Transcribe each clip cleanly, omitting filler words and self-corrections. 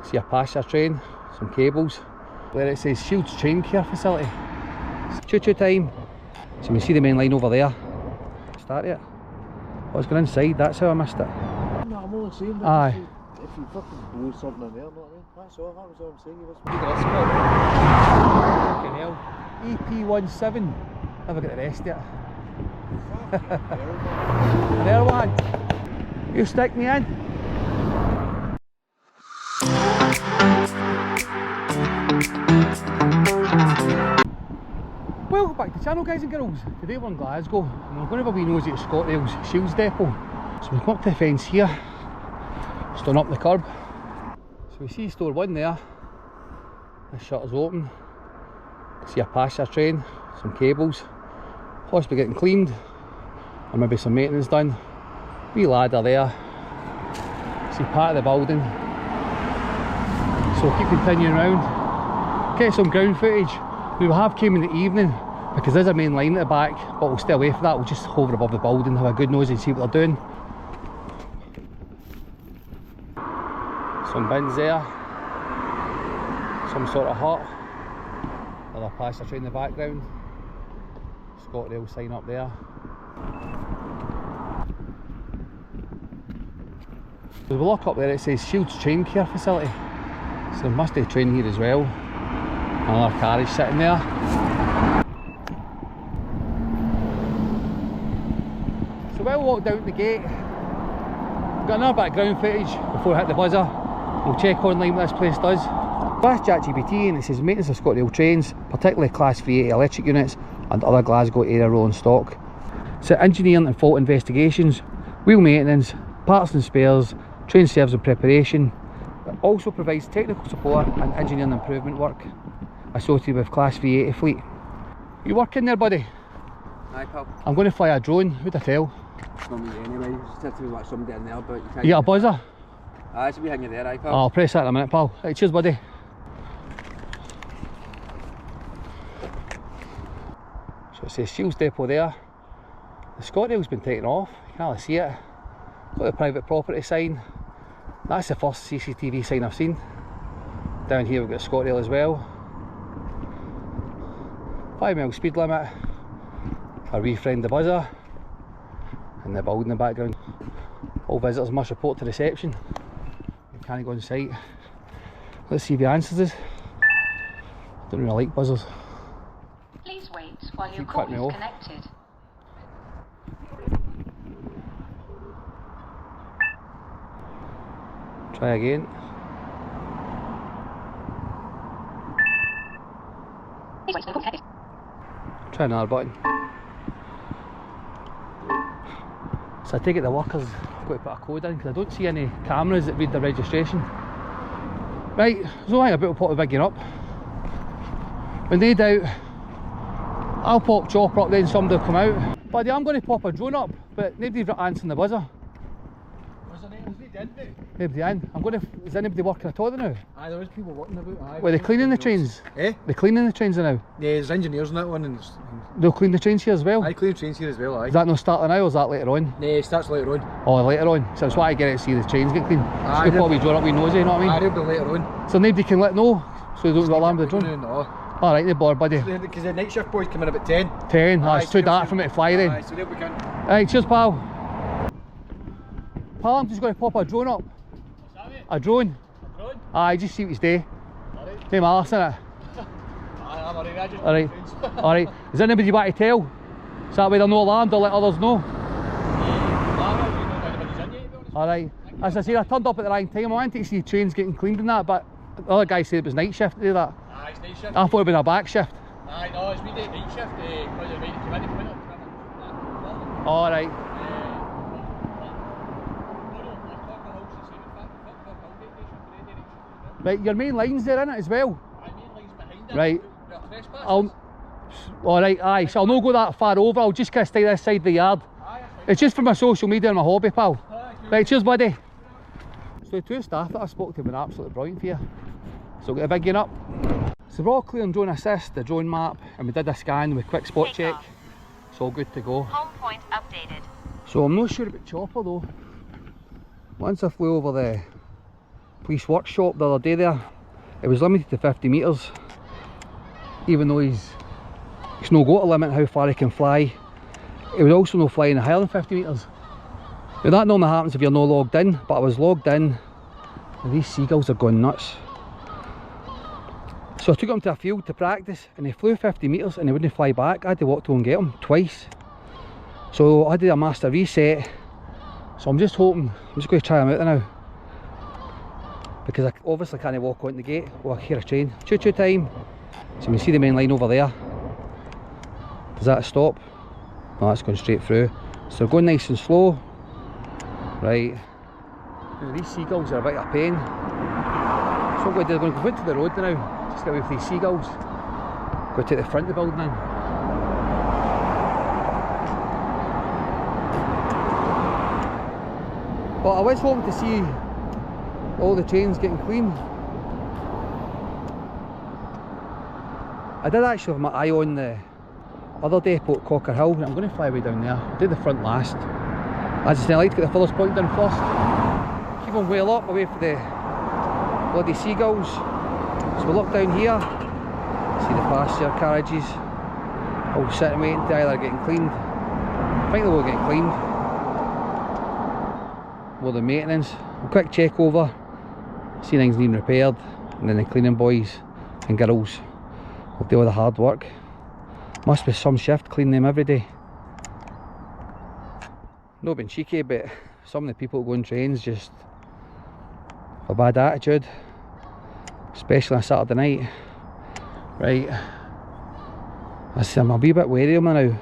See a passenger train, some cables. Where it says Shields Train Care Facility. Choo-choo time. So we see the main line over there. Start it. I was going inside, that's how I missed it. No, I'm only saying that. Aye. If you fucking blow something in there, know what I mean? That's all, that was all I'm saying. You was EP17. Never got the rest of it. There one. You stick me in. Welcome back to the channel, guys and girls. Today we're in Glasgow and we're going to have a wee nosy at ScotRail's Shields depot. So we've come up to the fence here, stood up the curb. So we see store 1 there. The shutter's open. See a passenger train, some cables, possibly getting cleaned, or maybe some maintenance done. Wee ladder there. See part of the building. So we'll keep continuing round. Get some ground footage. We have came in the evening because there's a main line at the back, but we'll stay away from that. We'll just hover above the building, have a good nose and see what they're doing. Some bins there, some sort of hut, another passenger train in the background, ScotRail sign up there. There's a lock up there, it says Shields Train Care Facility, so there must be a train here as well. Another carriage sitting there. So we'll walk down the gate. Got another bit of ground footage before I hit the buzzer. We'll check online what this place does. That's ChatGPT and it says maintenance of ScotRail trains, particularly class 380 electric units and other Glasgow area rolling stock. So engineering and fault investigations, wheel maintenance, parts and spares, train service and preparation. It also provides technical support and engineering improvement work associated with class 380 fleet. You working there, buddy? Aye, pal. I'm going to fly a drone. Who'd I tell? It's not me anyway, it's just like somebody in there, but you can't. You got a buzzer? Aye, it should be hanging there, aye, pal. Oh, I'll press that in a minute, pal. Right, cheers, buddy. So it says Shields depot there. The ScotRail's been taken off, you can hardly see it. Got the private property sign. That's the first CCTV sign I've seen. Down here we've got ScotRail as well. 5 mile speed limit. Our wee friend the buzzer. And the building in the background. All visitors must report to reception. You can't go on site. Let's see if he answers us. I don't really like buzzers. Please wait while your call is connected. Try again. Try another button. So I take it the workers have got to put a code in because I don't see any cameras that read the registration. Right, there's no thing about we'll pop the big up. When they doubt, I'll pop chopper up then somebody will come out. Buddy, I'm going to pop a drone up, but nobody's answering the buzzer. Nobody in. I'm going to. Is anybody working at all now? Aye, there is people working about. Aye. Well, they're cleaning the trains. Eh? They're cleaning the trains now. Yeah, there's engineers on that one. And They'll clean the trains here as well. I clean trains here as well. Aye. Is that not starting now or is that later on? Nah, it starts later on. Oh, later on. So that's why I get it to see the trains get cleaned. Aye. So you probably draw up with nosy, you know what I mean? Aye, they'll be later on. So nobody can let know, so they don't go alarm the drone. No. Alright, no bother, buddy. Because the night shift boys come in about 10. 10. Aye, That's too dark for me to fly then. Aye, so they'll be coming. Right, cheers, pal. Pal, I'm just going to pop a drone up. What's that, mate? A drone. A drone? Aye, just see what it's day. Alright. Name Alice, innit? I'm alright, I just Alright. Alright. Is there anybody you want to tell? So that way they're no alarmed, they'll let others know. Alright. As I said, I turned up at the right time. I wanted to see trains getting cleaned and that, but the other guy said it was night shift to do that. Aye, it's night shift. I thought it would have been a back shift. Aye, no, it's really night shift. Because you're right, come in, come in. Alright. Right, your main line's there, innit, as well? Aye, main line's behind it. Right. I'll... Alright, aye, so I'll not go that far over, I'll just kind of stay this side of the yard. Aye, it's just for my social media and my hobby, pal. aye, Right, cheers, buddy. So the two staff that I spoke to have been absolutely brilliant for you. So we'll get a big one up. So we're all clear on drone assist, the drone map, and we did a scan with quick spot check. It's all good to go. Home point updated. So I'm not sure about chopper though. Once I flew over the police workshop the other day there. It was limited to 50 metres, even though he's no got a limit how far he can fly. It was also no flying higher than 50 metres. Now that normally happens if you're not logged in, but I was logged in and these seagulls are going nuts. So I took him to a field to practice and he flew 50 metres and he wouldn't fly back. I had to walk to him and get him twice. So I did a master reset. So I'm just hoping, I'm just going to try him out there now. Because I obviously can't walk out the gate. Oh, I hear a train. Choo choo time. So you can see the main line over there. Does that stop? No, that's going straight through. So going nice and slow. Right. Now, these seagulls are a bit of a pain. So what I'm going to do, I'm going to go out to the road now. Just get away with these seagulls. Go to the front of the building in. But I was hoping to see all the trains getting clean. I did actually have my eye on the other depot at Cocker Hill. I'm going to fly way down there. I'll do the front last. As I say, I like to get the furthest point done first. Keep them well up away from the bloody seagulls. So we look down here, see the passenger carriages all sitting waiting to either getting cleaned. I think they will get cleaned. More the maintenance. A quick check over, see things needing repaired, and then the cleaning boys and girls will do all the hard work. Must be some shift cleaning them every day. Not being cheeky, but some of the people who go on trains just have a bad attitude, especially on a Saturday night. Right, I'm a wee bit wary of them now.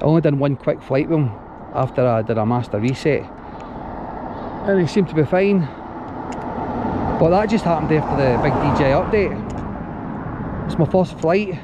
I only done one quick flight with them after I did a master reset, and they seem to be fine. But that just happened after the big DJ update. It's my first flight.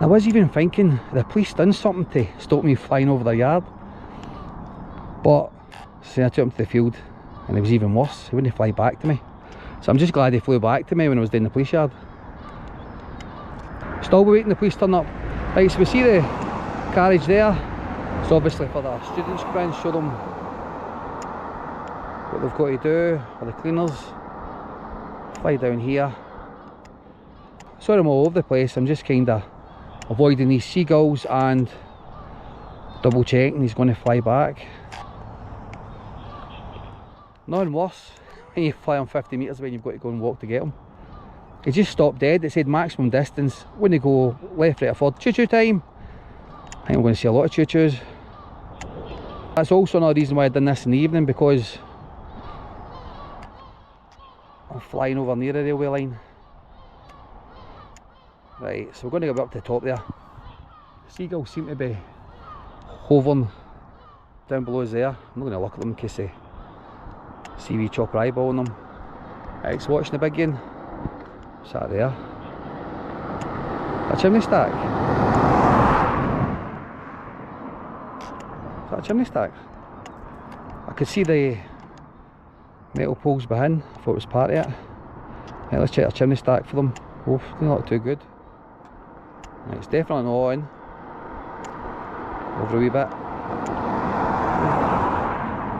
I was even thinking the police done something to stop me flying over their yard. But see, I took him to the field and it was even worse. He wouldn't fly back to me. So I'm just glad he flew back to me when I was down the police yard. Still waiting the police turn up. Right, so we see the carriage there. It's obviously for the students come in, show them what they've got to do, or the cleaners. Fly down here. Sorry, I'm all over the place. I'm just kind of avoiding these seagulls and double checking he's going to fly back. Nothing worse when you fly on 50 metres when you've got to go and walk to get him. He just stopped dead. It said maximum distance. When they go left, right or forward, choo choo time. I think I'm going to see a lot of choo choos. That's also another reason why I've done this in the evening, because I'm flying over near the railway line. Right, so we're going to go up to the top there. Seagulls seem to be hovering down below us there. I'm not going to look at them in case they see me chopper eyeballing them. Right, so watching the big one. Sat there. A chimney stack. Is that a chimney stack? I could see the metal poles behind. I thought it was part of it. Right, let's check a chimney stack for them. Oh, they don't look too good. Right, it's definitely not on. Over a wee bit.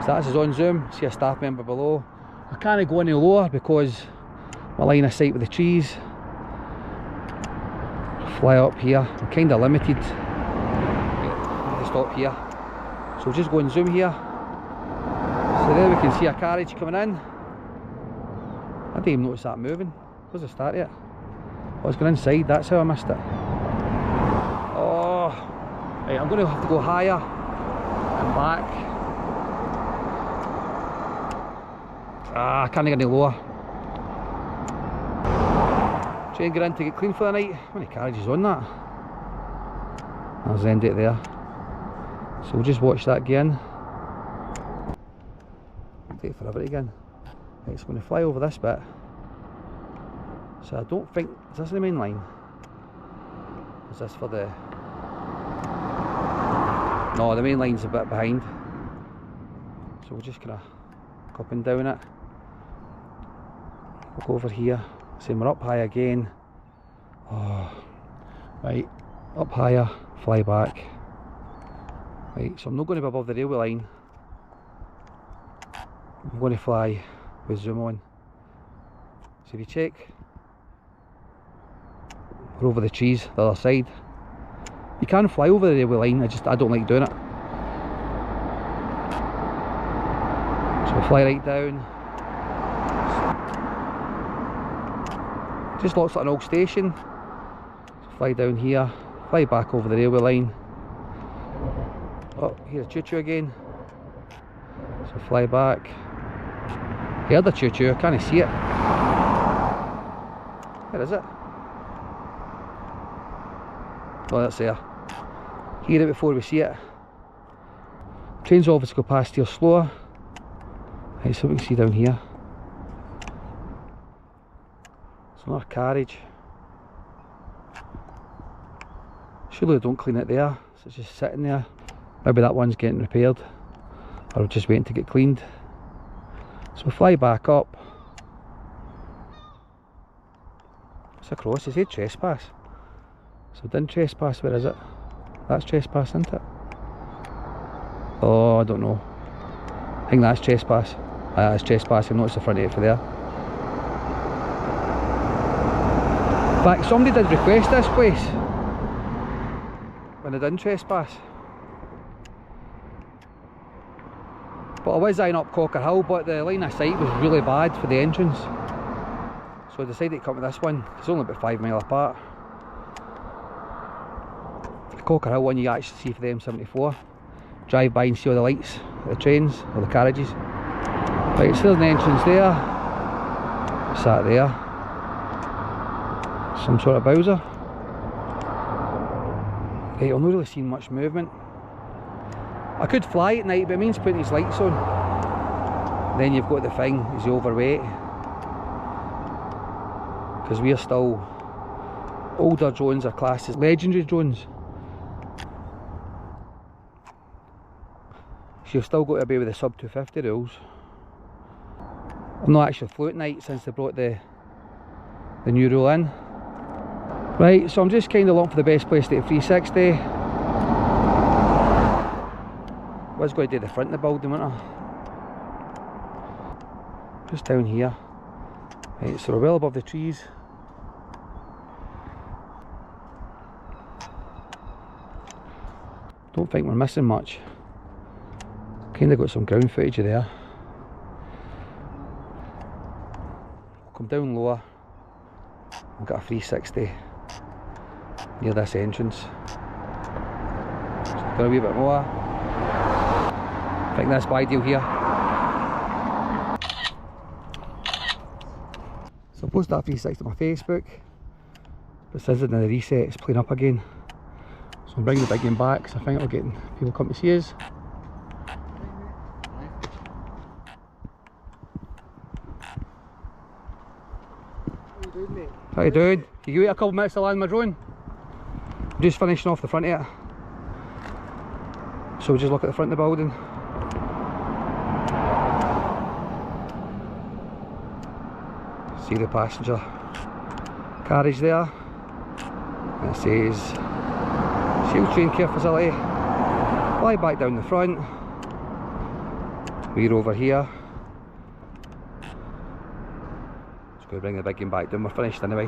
So that's his on zoom. See a staff member below. I can't go any lower because my line of sight with the trees. Fly up here. I'm kind of limited. I have to stop here. So we'll just go and zoom here. So there we can see a carriage coming in. I didn't even notice that moving. Where's the start of it? Oh, it's going inside. That's how I missed it. Oh, right, I'm going to have to go higher and back. I can't get any lower. Try and get in to get clean for the night. How many carriages on that? There's the end of it there. So we'll just watch that again. Take forever again. Right, it's going to fly over this bit. So I don't think, is this the main line? Is this for the... No, the main line's a bit behind. So we'll just kind of go up and down it. We'll go over here. Same, we're up high again. Oh, right, up higher, fly back. Right, so I'm not going to be above the railway line. I'm going to fly with zoom on. So if you check, we're over the trees, the other side. You can fly over the railway line, I don't like doing it. So we'll fly right down. Just looks like an old station. So fly down here, fly back over the railway line. Oh, here's a choo-choo again. So fly back. Heard the choo-choo, I can't see it. Where is it? Oh, that's there. Hear it before we see it. Trains obviously go past here slower. Right, so we can see down here. It's not a carriage. Surely they don't clean it there, so it's just sitting there. Maybe that one's getting repaired, or just waiting to get cleaned. So we fly back up. It's across, it said trespass. So didn't trespass, where is it? That's trespass, isn't it? Oh, I don't know. I think that's trespass. That's trespass, I noticed the front of it for there. In fact, somebody did request this place when they didn't trespass. But I was eyeing up Cocker Hill, but the line of sight was really bad for the entrance. So I decided to come to this one. It's only about 5 miles apart. The Cocker Hill one you actually see for the M74. Drive by and see all the lights, the trains, or the carriages. Right, so there's an entrance there. Sat there. Some sort of Bowser. Right, I'm not really seeing much movement. I could fly at night, but it means putting these lights on. Then you've got the thing, is overweight. Because we're still, older drones are classed as legendary drones. So you've still got to be with the sub 250 rules. I've not actually flew at night since they brought the new rule in. Right, so I'm just kind of looking for the best place to take 360. I was going to do the front of the building, wasn't I? Just down here. Right, so we're well above the trees. Don't think we're missing much. Kind of got some ground footage of there. We'll come down lower. We've got a 360 near this entrance. Just got a wee bit more. I think that's my deal here. So I posted that 360 on my Facebook, but since it's in the reset, it's playing up again. So I'm bringing the big one back, so I think it'll get people come to see us. How you doing? You wait a couple of minutes to land my drone? I'm just finishing off the front of it. So we'll just look at the front of the building. See the passenger carriage there. And it says Shield Train Care Facility. Fly back down the front. We're over here. Just going to bring the big one back down. We're finished anyway.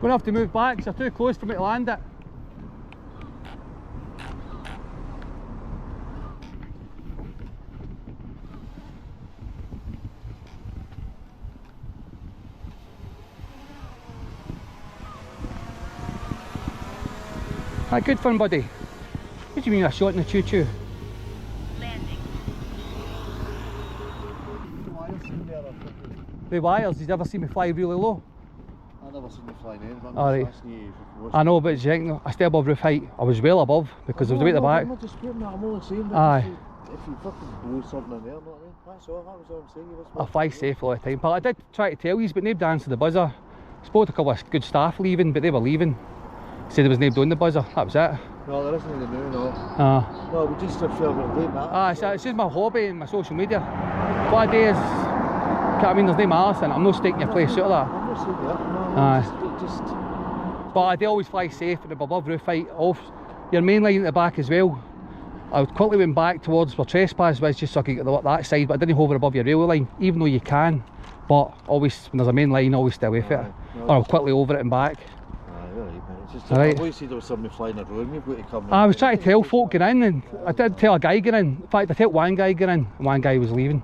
Going to have to move back because they're too close for me to land it. Ah, good fun, buddy. What do you mean a shot in the choo-choo? Landing. The wires, did you ever see me fly really low? I've never seen you flying anything. Alright. I know, but do you think I stay above roof height? I was well above because I was way at the back. I'm not disputing that, I'm only saying that. Aye. If you fucking blow something in there, you know what I mean? That's all, that was all I'm saying. You I fly safe all the time. But I did try to tell you, but nobody answered the buzzer. Spoke to a couple of good staff leaving, but they were leaving. Said there was nobody on the buzzer, that was it. No, there isn't any new, no. No, we just feel we're late, man. it's just my hobby and my social media. What I do is, I mean, there's no malice in it. I'm not staking your place out of that. I'm not saying that, no. Just... But I do always fly safe and above roof height, off your main line at the back as well. I quickly went back towards where trespass was, just so I could get that side, but I didn't hover above your railway line, even though you can. But always, when there's a main line, always stay away from it. No, Or I'll quickly over it and back. Right, mate. It's just Right. I always see there was somebody flying the road and you've got to come in. I was trying to tell folk get in, and I did tell a guy get in. In fact, I told one guy get in, and one guy was leaving.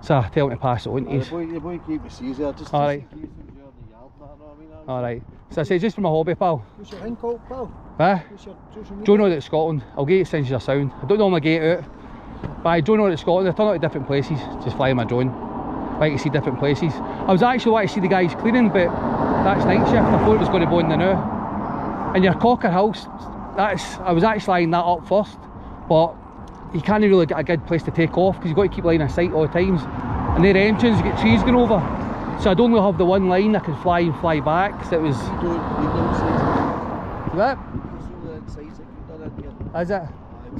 So I tell him to pass it on to you. The boy keep me sees there, just Alright. in case he was there in the yard and that, know what I mean? Alright. So I say, just for my hobby, pal. What's your thing called, pal? Huh? What's your social media? Drone Audit Scotland. I'll get it since you're sound. I don't normally get it out. But I drone Audit Scotland, I turn out to different places, just flying my drone. I like to see different places. I was actually wanting to see the guys cleaning, but that's night shift. I thought it was going to go in the now. And your Cocker House, I was actually lining that up first, but you can't really get a good place to take off because you've got to keep line of sight all the times. And their entrance, you get trees going over. So I'd only have the one line I could fly and fly back, so it was... You don't see What? the insides that you've done in here. Is it?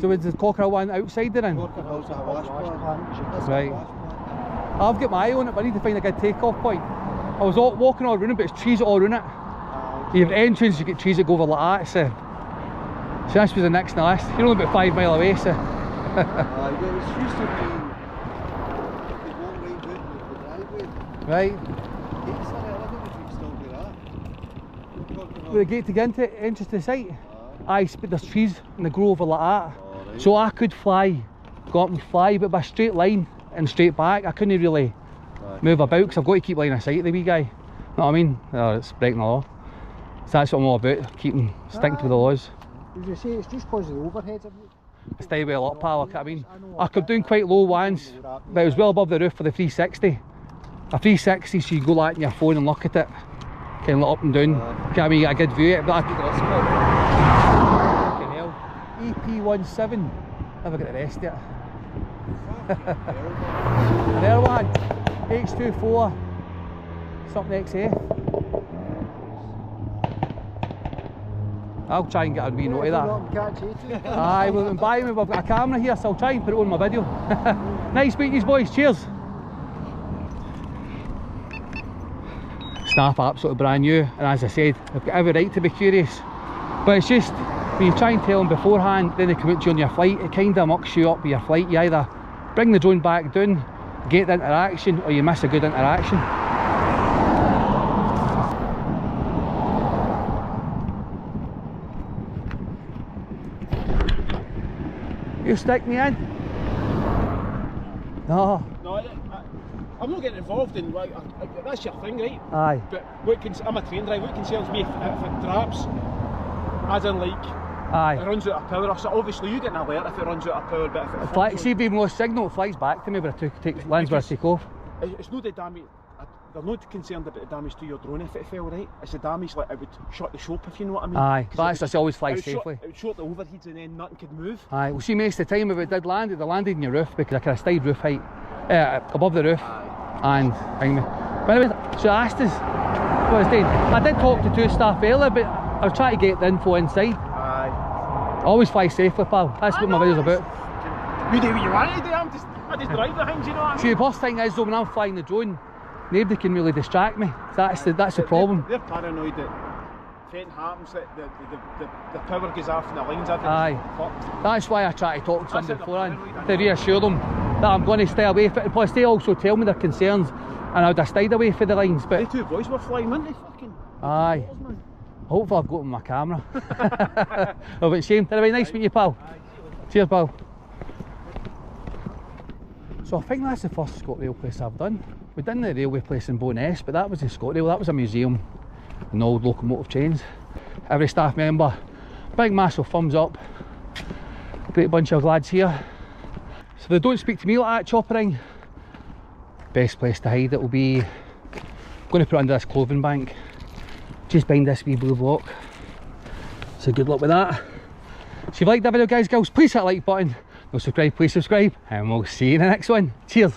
So is the Cocker one outside there then? Cocker House at a wash plant. That's Right. a wash plant. I've got my eye on it, but I need to find a good takeoff point. I was walking all around it, but it's trees all around it. You have entrance, you get trees that go over like that, so this was the next on the list. You're only about 5 mile away, so... It was used to be the long right route with the driveway. Right. Gates there, I don't know if you still do that. With the gate to get into it, entrance to the site. Aye, but there's trees and they grow over like that. Right. So I could fly, go up and fly, but by straight line and straight back, I couldn't really move about because I've got to keep line of sight of the wee guy. Know what I mean? It's breaking the law. So that's what I'm all about, keeping sticking to the laws. As you say, it's just because of the overheads. Stay well up, pal, I mean. I could down quite low once, but it was well above the roof for the 360. A 360, so you go like on your phone and look at it, kind of up and down. I mean, you get a good view of it, but fucking hell. EP17, never got the rest of it. There one, H24, something XF. I'll try and get a wee note of that. Aye, well, by me, we've got a camera here, so I'll try and put it on my video. Nice meeting you boys, cheers. Staff absolutely brand new, and as I said, I've got every right to be curious. But it's just, when you try and tell them beforehand, then they come out to you on your flight, it kind of mucks you up with your flight. You either bring the drone back down, get the interaction, or you miss a good interaction. You stick me in? No. No, I'm not getting involved in, that's your thing, right? Aye. But I'm a train driver, what concerns me if it traps, as in like, Aye. it runs out of power, so obviously you get an alert if it runs out of power, but if it Flight, see if we lost signal, it flies back to me, but it lands where I take off. it's not the damage, they're not concerned about the damage to your drone if it fell, right? It's the damage, like it would shut the shop, if you know what I mean. Aye, that's just always fly safely. It would short the overheads and then nothing could move. Aye, well see most of the time if it did land, it landed in your roof because I kind of stayed roof height, above the roof. And behind me. But anyway, so I asked us what I was doing. I did talk to 2 staff earlier, but I was trying to get the info inside. Aye. Always fly safely, pal. That's what my video's about. You do what you want to do, I just drive the things, you know what I mean? See, the worst thing is though, when I'm flying the drone, nobody can really distract me. That's the problem. They're paranoid that if anything happens, that the power goes off and the lines are Aye. That's why I try to talk to somebody beforehand, to reassure them that I'm going to stay away from it. Plus they also tell me their concerns and I would have stayed away from the lines. But they 2 boys were flying, weren't they? Fucking aye. Hopefully I've got them on my camera. Oh, but shame. Anyway, nice meeting you, pal. Cheers, pal. So I think that's the first ScotRail place I've done. We've done the railway place in Bowness, but that was the ScotRail. That was a museum and old locomotive chains. Every staff member, big massive thumbs up. Great bunch of lads here. So if they don't speak to me like that, choppering, best place to hide it will be, I'm going to put it under this clothing bank, just behind this wee blue block. So good luck with that. So if you liked that video guys, girls, please hit the like button. No subscribe, please subscribe, and we'll see you in the next one. Cheers.